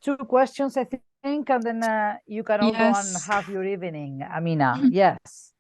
two questions, I think, and then you can all go and Yes. have your evening, Amina. Yes.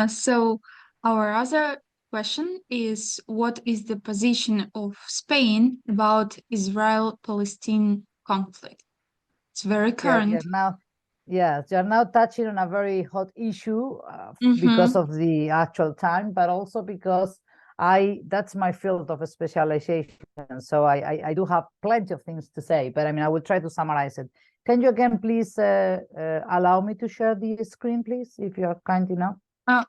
So our other question is, what is the position of Spain about Israel-Palestine conflict? It's very current. You're now touching on a very hot issue because Mm-hmm. of the actual time, but also because that's my field of specialization. So I do have plenty of things to say, but I mean, I will try to summarize it. Can you again, please, allow me to share the screen, please, if you're kind enough?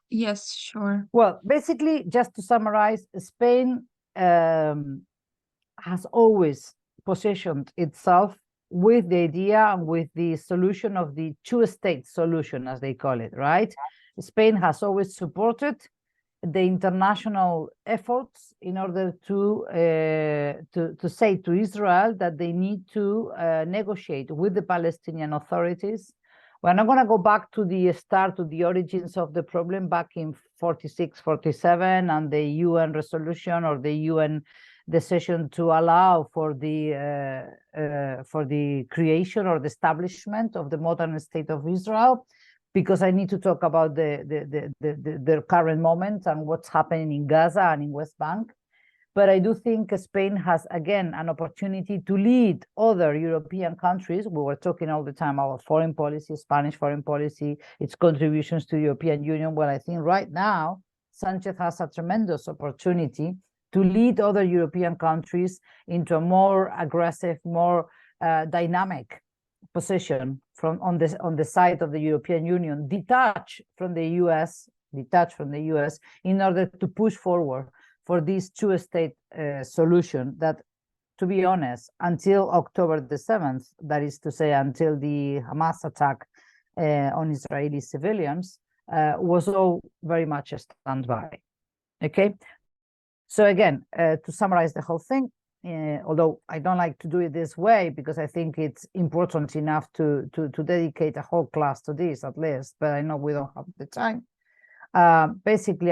Yes, sure. Well, basically, just to summarize, Spain has always positioned itself with the idea and with the solution of the two-state solution, as they call it, right? Spain has always supported the international efforts in order to say to Israel that they need to negotiate with the Palestinian authorities. We're not going to go back to the start, to the origins of the problem back in 46, 47, and the UN resolution or the UN decision to allow for the creation or the establishment of the modern state of Israel, because I need to talk about the current moment and what's happening in Gaza and in West Bank. But I do think Spain has, again, an opportunity to lead other European countries. We were talking all the time about foreign policy, Spanish foreign policy, its contributions to the European Union. Well, I think right now, Sanchez has a tremendous opportunity to lead other European countries into a more aggressive, more dynamic position on the side of the European Union, detached from the US, in order to push forward for this two-state solution that, to be honest, until October the 7th, that is to say, until the Hamas attack on Israeli civilians, was all very much a standby. Okay, so again, to summarize the whole thing, although I don't like to do it this way because I think it's important enough to dedicate a whole class to this at least, but I know we don't have the time. Basically,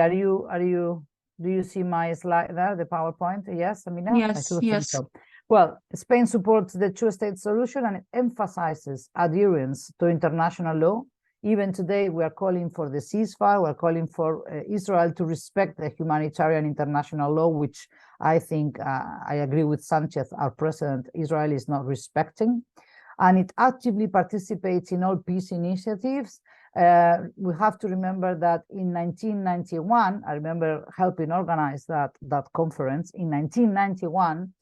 do you see my slide there, the PowerPoint? Yes, Amina? I Yes, should think yes. so. Well, Spain supports the two-state solution and it emphasizes adherence to international law. Even today, we are calling for the ceasefire. We're calling for Israel to respect the humanitarian international law, which I think I agree with Sanchez, our president. Israel is not respecting. And it actively participates in all peace initiatives. We have to remember that in 1991, I remember helping organize that conference. In 1991,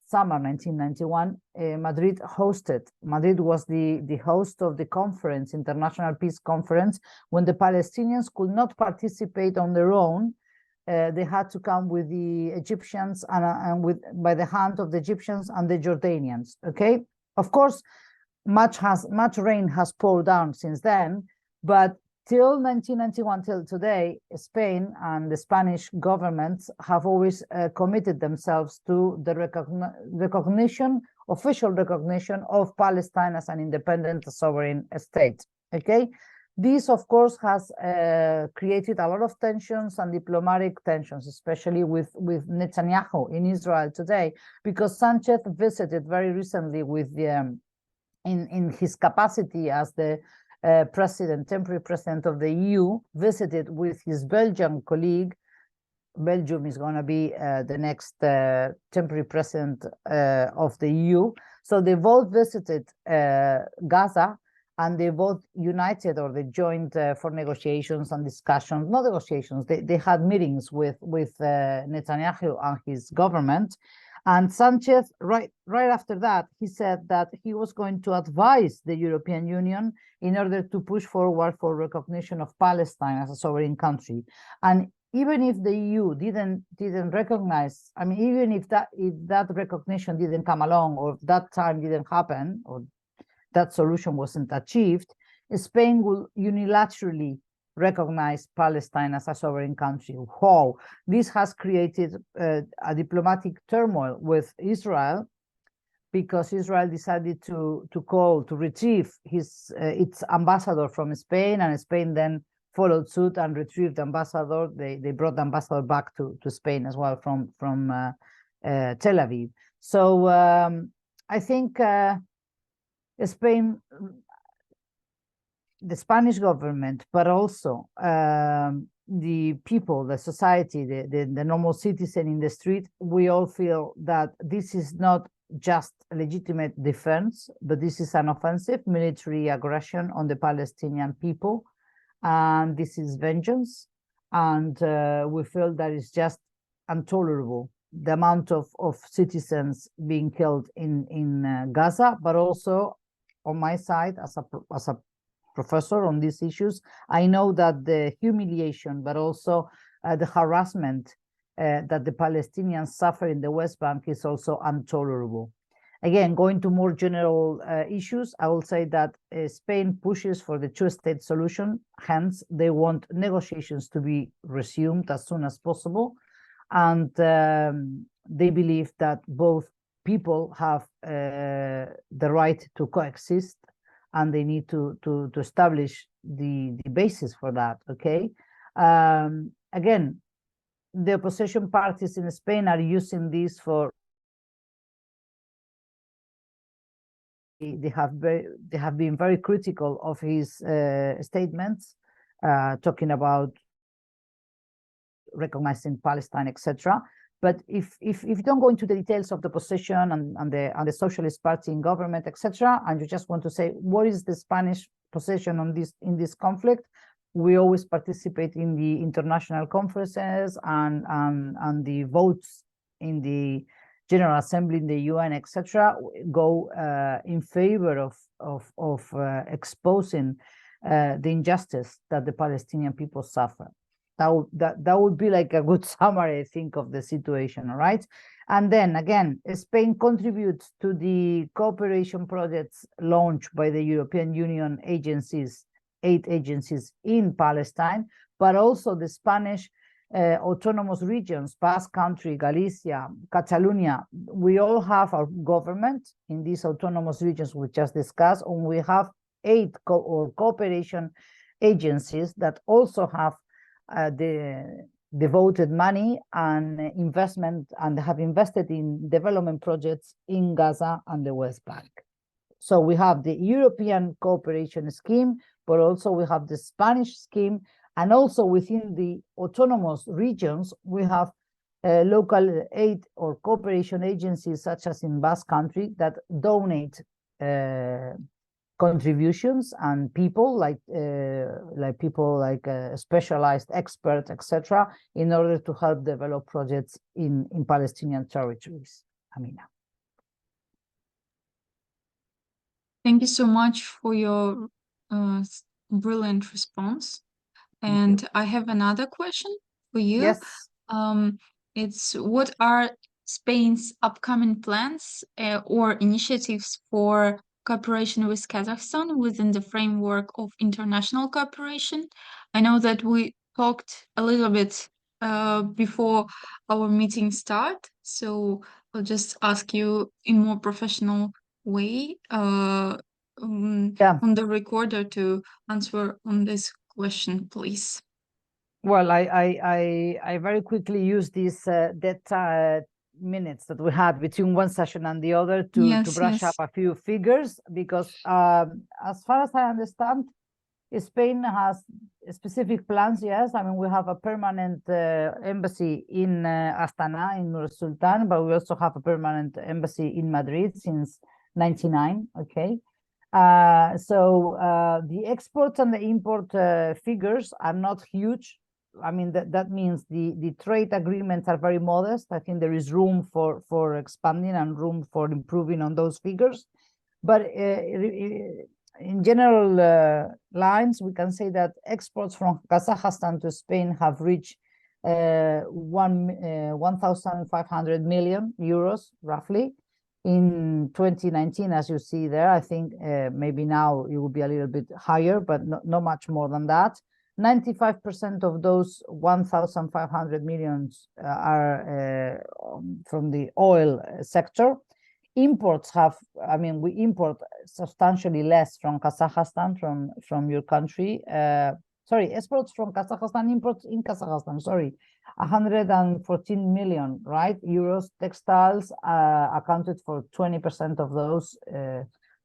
summer 1991, Madrid was the host of the conference, International Peace Conference, when the Palestinians could not participate on their own. They had to come with the Egyptians and by the hand of the Egyptians and the Jordanians. Okay, of course, much rain has poured down since then, but till 1991, till today, Spain and the Spanish governments have always committed themselves to the official recognition of Palestine as an independent sovereign state. Okay, this, of course, has created a lot of tensions and diplomatic tensions, especially with Netanyahu in Israel today, because Sanchez visited very recently with the in his capacity as the temporary president of the EU, visited with his Belgian colleague. Belgium is going to be the next temporary president of the EU. So they both visited Gaza, and they both united, or they joined for negotiations and discussions, not negotiations, they had meetings with Netanyahu and his government. And Sanchez, right after that, he said that he was going to advise the European Union in order to push forward for recognition of Palestine as a sovereign country. And even if the EU didn't recognize, I mean, even if that recognition didn't come along, or if that time didn't happen, or that solution wasn't achieved, Spain will unilaterally recognize Palestine as a sovereign country. Wow, this has created a diplomatic turmoil with Israel, because Israel decided to retrieve its ambassador from Spain, and Spain then followed suit and retrieved the ambassador. They brought the ambassador back to Spain as well from Tel Aviv. So I think Spain, the Spanish government, but also the people, the society, the normal citizen in the street, we all feel that this is not just a legitimate defense, but this is an offensive military aggression on the Palestinian people. And this is vengeance. And we feel that it's just intolerable, the amount of citizens being killed in Gaza, but also on my side as a professor on these issues, I know that the humiliation, but also the harassment that the Palestinians suffer in the West Bank is also intolerable. Again, going to more general issues, I will say that Spain pushes for the two-state solution. Hence, they want negotiations to be resumed as soon as possible. And they believe that both people have the right to coexist, and they need to establish the basis for that, okay? Again, the opposition parties in Spain are using this for, they have been very critical of his statements, talking about recognizing Palestine, etc. But if you don't go into the details of the position and the Socialist Party in government, etc., and you just want to say what is the Spanish position on this in this conflict, we always participate in the international conferences and the votes in the General Assembly in the UN, etc., go in favor of exposing the injustice that the Palestinian people suffer. That would be like a good summary, I think, of the situation, all right? And then again, Spain contributes to the cooperation projects launched by the European Union agencies, 8 agencies in Palestine, but also the Spanish autonomous regions, Basque Country, Galicia, Catalonia. We all have our government in these autonomous regions we just discussed, and we have 8 cooperation agencies that also have the devoted money and investment and have invested in development projects in Gaza and the West Bank. So we have the European cooperation scheme, but also we have the Spanish scheme, and also within the autonomous regions, we have local aid or cooperation agencies, such as in Basque Country, that donate contributions and people like specialized experts, etc., in order to help develop projects in Palestinian territories. Amina. Thank you so much for your brilliant response. And I have another question for you. Yes. It's what are Spain's upcoming plans or initiatives for cooperation with Kazakhstan within the framework of international cooperation? I know that we talked a little bit before our meeting start, so I'll just ask you in more professional way on the recorder to answer on this question, please. Well, I very quickly use these that minutes that we had between one session and the other to brush up a few figures, because as far as I understand, Spain has specific plans. Yes, I mean, we have a permanent embassy in Astana, in Nur Sultan, but we also have a permanent embassy in Madrid since 1999. Okay. So the export and the import figures are not huge. I mean, that means the trade agreements are very modest. I think there is room for expanding and room for improving on those figures. But in general lines, we can say that exports from Kazakhstan to Spain have reached 1,500 million euros, roughly. In 2019, as you see there, I think maybe now it will be a little bit higher, but not much more than that. 95% of those 1,500 millions are from the oil sector. Imports have, I mean, we import substantially less from Kazakhstan, from your country. Sorry, exports from Kazakhstan, imports in Kazakhstan, sorry. 114 million, right? Euros textiles accounted for 20% of those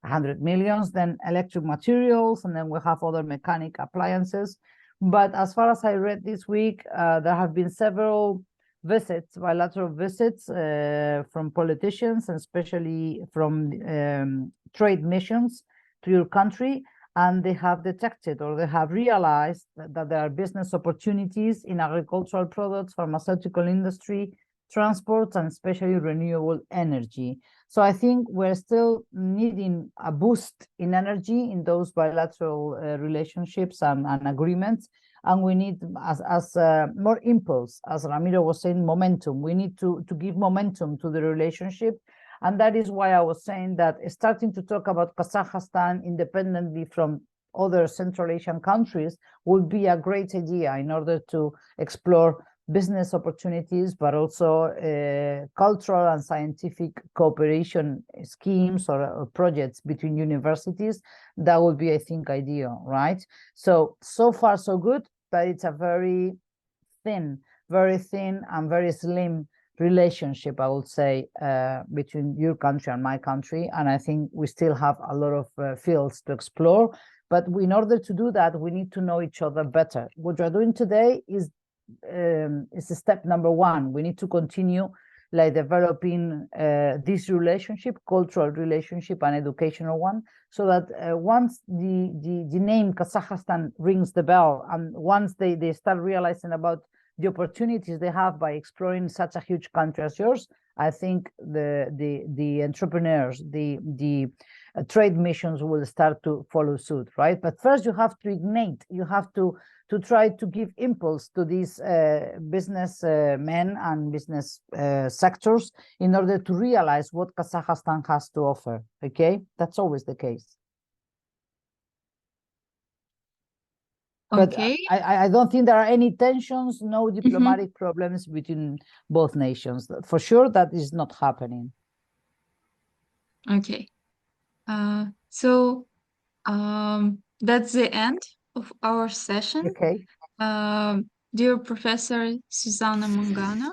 100 millions, then electric materials, and then we have other mechanic appliances. But as far as I read this week, there have been several visits, bilateral visits from politicians, and especially from trade missions to your country, and they have detected or they have realized that there are business opportunities in agricultural products, pharmaceutical industry, transport, and especially renewable energy. So I think we're still needing a boost in energy in those bilateral relationships and agreements. And we need, as more impulse, as Ramiro was saying, momentum. We need to give momentum to the relationship. And that is why I was saying that starting to talk about Kazakhstan independently from other Central Asian countries would be a great idea in order to explore business opportunities, but also cultural and scientific cooperation schemes or projects between universities. That would be, I think, ideal, right? So far so good, but it's a very thin and very slim relationship, I would say, between your country and my country. And I think we still have a lot of fields to explore. But in order to do that, we need to know each other better. What we're doing today is step number one. We need to continue like developing this relationship, cultural relationship and educational one, so that once the name Kazakhstan rings the bell, and once they start realizing about the opportunities they have by exploring such a huge country as yours, I think the entrepreneurs, the trade missions will start to follow suit, right? But first you have to ignite, you have to try to give impulse to these business men and business sectors in order to realize what Kazakhstan has to offer, okay? That's always the case. Okay. But I don't think there are any tensions, no diplomatic problems between both nations. For sure, that is not happening. Okay. So that's the end of our session. Okay. Dear Professor Susana Mangana,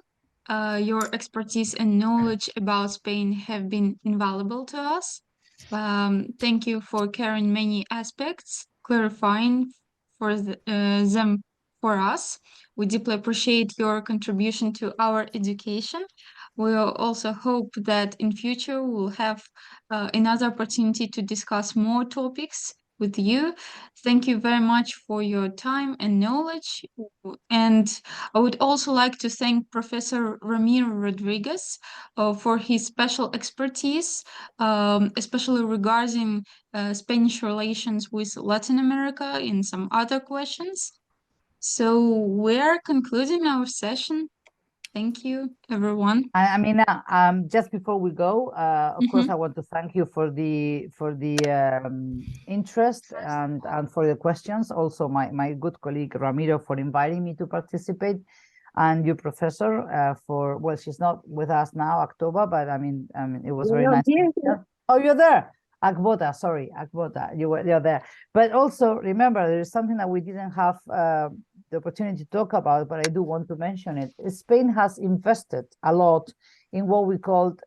your expertise and knowledge about Spain have been invaluable to us. Thank you for carrying many aspects, clarifying them for us. We deeply appreciate your contribution to our education. We also hope that in future we'll have another opportunity to discuss more topics with you. Thank you very much for your time and knowledge. And I would also like to thank Professor Ramiro Rodriguez for his special expertise, especially regarding Spanish relations with Latin America and some other questions. So we're concluding our session. Thank you, everyone. I mean, just before we go, of course, I want to thank you for the interest and for the questions. Also, my good colleague Ramiro for inviting me to participate, and your professor for, well, she's not with us now, October, but I mean, it was very nice. Oh, you're there. Akbota, sorry, Akbota, you're there. But also remember, there is something that we didn't have the opportunity to talk about, but I do want to mention it. Spain has invested a lot in what we called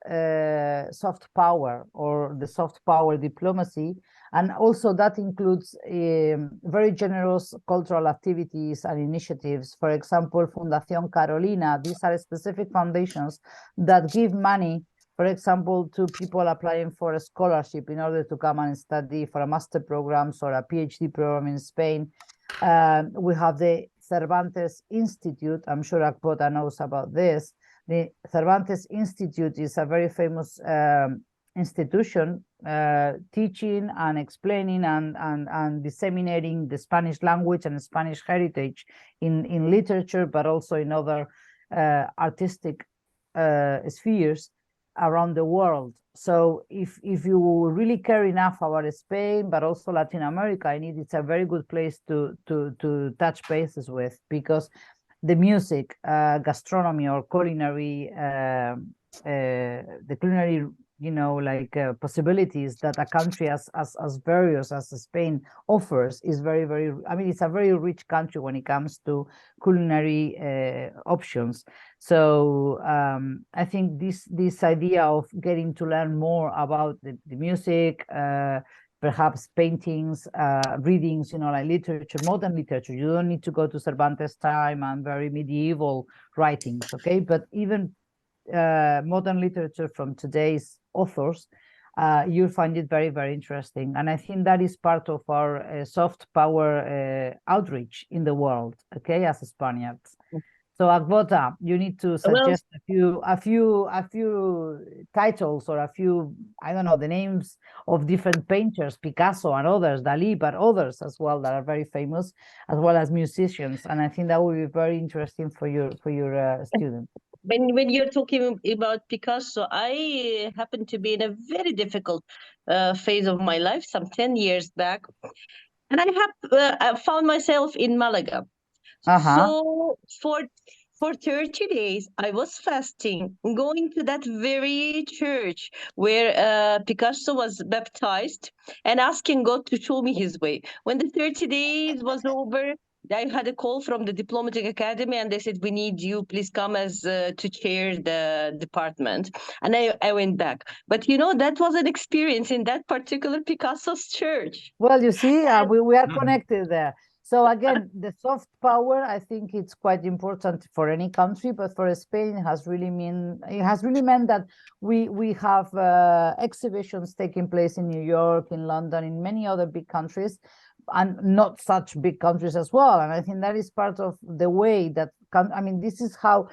soft power, or the soft power diplomacy. And also that includes very generous cultural activities and initiatives. For example, Fundación Carolina, these are specific foundations that give money, for example, to people applying for a scholarship in order to come and study for a master programs or a PhD program in Spain. We have the Cervantes Institute. I'm sure Akbota knows about this. The Cervantes Institute is a very famous institution teaching and explaining and disseminating the Spanish language and Spanish heritage in literature, but also in other artistic spheres around the world. So if you really care enough about Spain, but also Latin America, I think it's a very good place to touch bases with, because the music, gastronomy, or culinary, the culinary possibilities that a country as various as Spain offers is very, very, I mean, it's a very rich country when it comes to culinary options. So I think this idea of getting to learn more about the music, perhaps paintings, readings, like literature, modern literature. You don't need to go to Cervantes' time and very medieval writings, okay? But even modern literature from today's authors, you'll find it very, very interesting. And I think that is part of our soft power outreach in the world, okay, as Spaniards. So Agbota, you need to suggest a few titles or a few, I don't know, the names of different painters, Picasso and others, Dalí, but others as well that are very famous, as well as musicians. And I think that will be very interesting for your students. When you're talking about Picasso, I happen to be in a very difficult phase of my life, some 10 years back, and I found myself in Malaga. So for 30 days, I was fasting, going to that very church where Picasso was baptized and asking God to show me his way. When the 30 days was over, I had a call from the Diplomatic Academy and they said, we need you, please come as to chair the department. And I went back. But that was an experience in that particular Picasso's church. Well, you see, we are connected there. So again, the soft power, I think it's quite important for any country, but for Spain, it has really meant that we have exhibitions taking place in New York, in London, in many other big countries, and not such big countries as well. And I think that is part of the way that, this is how,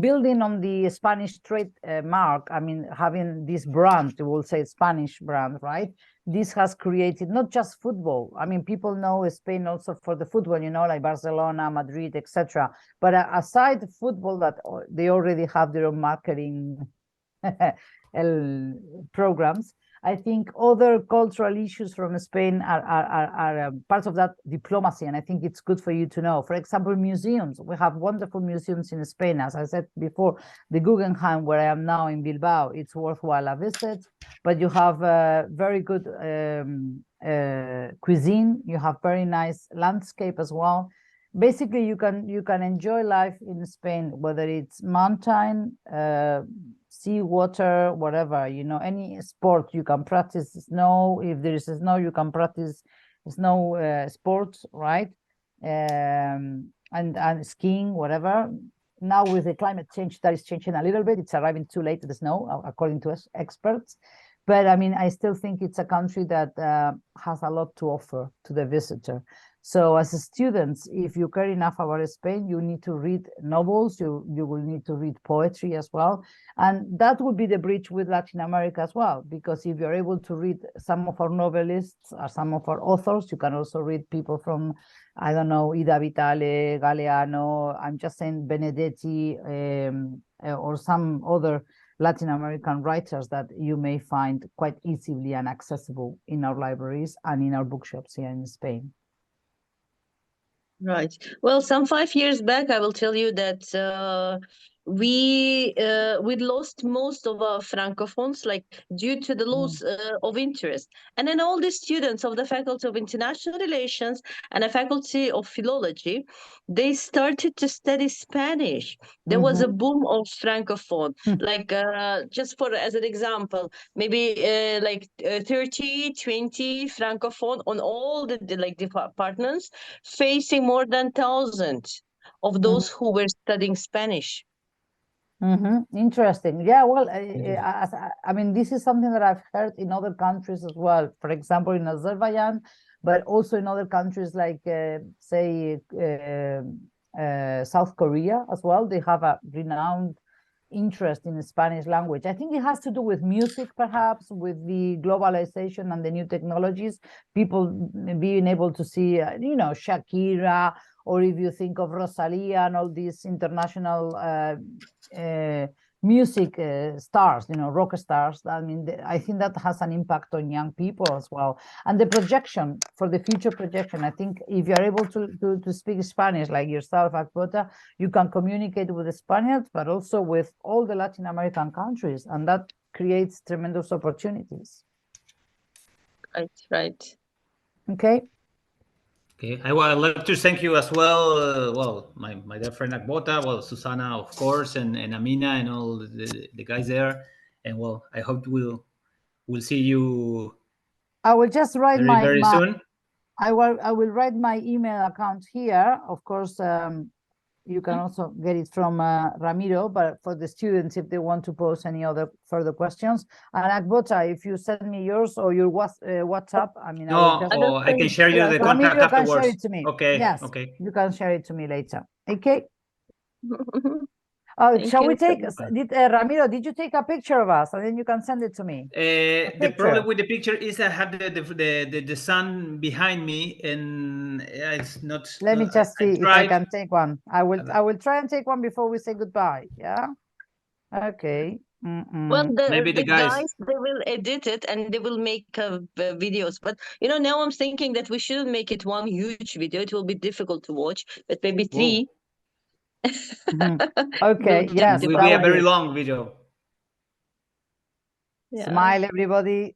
building on the Spanish trademark, having this brand, we'll say Spanish brand, right? This has created not just football. People know Spain also for the football, like Barcelona, Madrid, etc. But aside football, that they already have their own marketing programs. I think other cultural issues from Spain are part of that diplomacy, and I think it's good for you to know. For example, museums. We have wonderful museums in Spain. As I said before, the Guggenheim, where I am now in Bilbao, it's worthwhile a visit. But you have very good cuisine. You have very nice landscape as well. Basically, you can enjoy life in Spain, whether it's mountain, sea, water, whatever, any sport you can practice. Snow, if there is snow, you can practice snow sports, right? And skiing, whatever. Now with the climate change, that is changing a little bit. It's arriving too late, the snow, according to us experts. But I still think it's a country that has a lot to offer to the visitor. So as students, if you care enough about Spain, you need to read novels, you will need to read poetry as well. And that would be the bridge with Latin America as well, because if you're able to read some of our novelists or some of our authors, you can also read people from, I don't know, Ida Vitale, Galeano, I'm just saying Benedetti, or some other Latin American writers that you may find quite easily and accessible in our libraries and in our bookshops here in Spain. Right. Well, some 5 years back, I will tell you that we lost most of our francophones, due to the loss of interest. And then all the students of the Faculty of International Relations and the Faculty of Philology, they started to study Spanish. There was a boom of francophone, just as an example, maybe 30, 20 francophone on all the departments, facing more than 1,000 of those who were studying Spanish. Interesting. Yeah, well, this is something that I've heard in other countries as well. For example, in Azerbaijan, but also in other countries like, say, South Korea as well. They have a renowned interest in the Spanish language. I think it has to do with music, perhaps, with the globalization and the new technologies. People being able to see, Shakira, or if you think of Rosalia and all these international music stars, rock stars. I think that has an impact on young people as well. And the projection, for the future projection, I think if you're able to speak Spanish like yourself, you can communicate with the Spaniards, but also with all the Latin American countries. And that creates tremendous opportunities. Right. Okay. Okay, I would like to thank you as well. Well, my dear friend Agbota, well, Susana, of course, and Amina and all the guys there. And well, I hope we'll see you. I will just write very soon. I will write my email account here. Of course, you can also get it from Ramiro, but for the students, if they want to pose any other further questions. And Agbota, if you send me yours or your WhatsApp, I mean, I can share you the contact Ramiro afterwards. can share it to me. Okay. Yes. Okay. You can share it to me later. Okay. Shall we take? Ramiro, did you take a picture of us, and then you can send it to me? The problem with the picture is I have the sun behind me, and it's not. Let me just see if I can take one. I will try and take one before we say goodbye. Yeah. Okay. Well, maybe the guys they will edit it and they will make videos. But now I'm thinking that we shouldn't make it one huge video. It will be difficult to watch. But maybe 3. Okay. Yes. It will be a very long video. Yeah. Smile, everybody.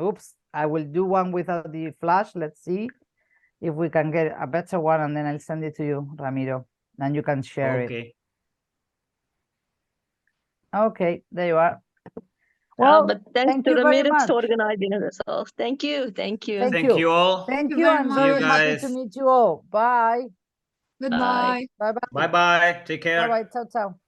Oops. I will do one without the flash. Let's see if we can get a better one, and then I'll send it to you, Ramiro, and you can share it. Okay, there you are. Well, but thanks to Ramiro for organizing this all. Thank you. Thank you all. Thank you. I'm very happy to meet you all. Bye. Goodbye. Bye. Bye. Take care. Bye. Ciao.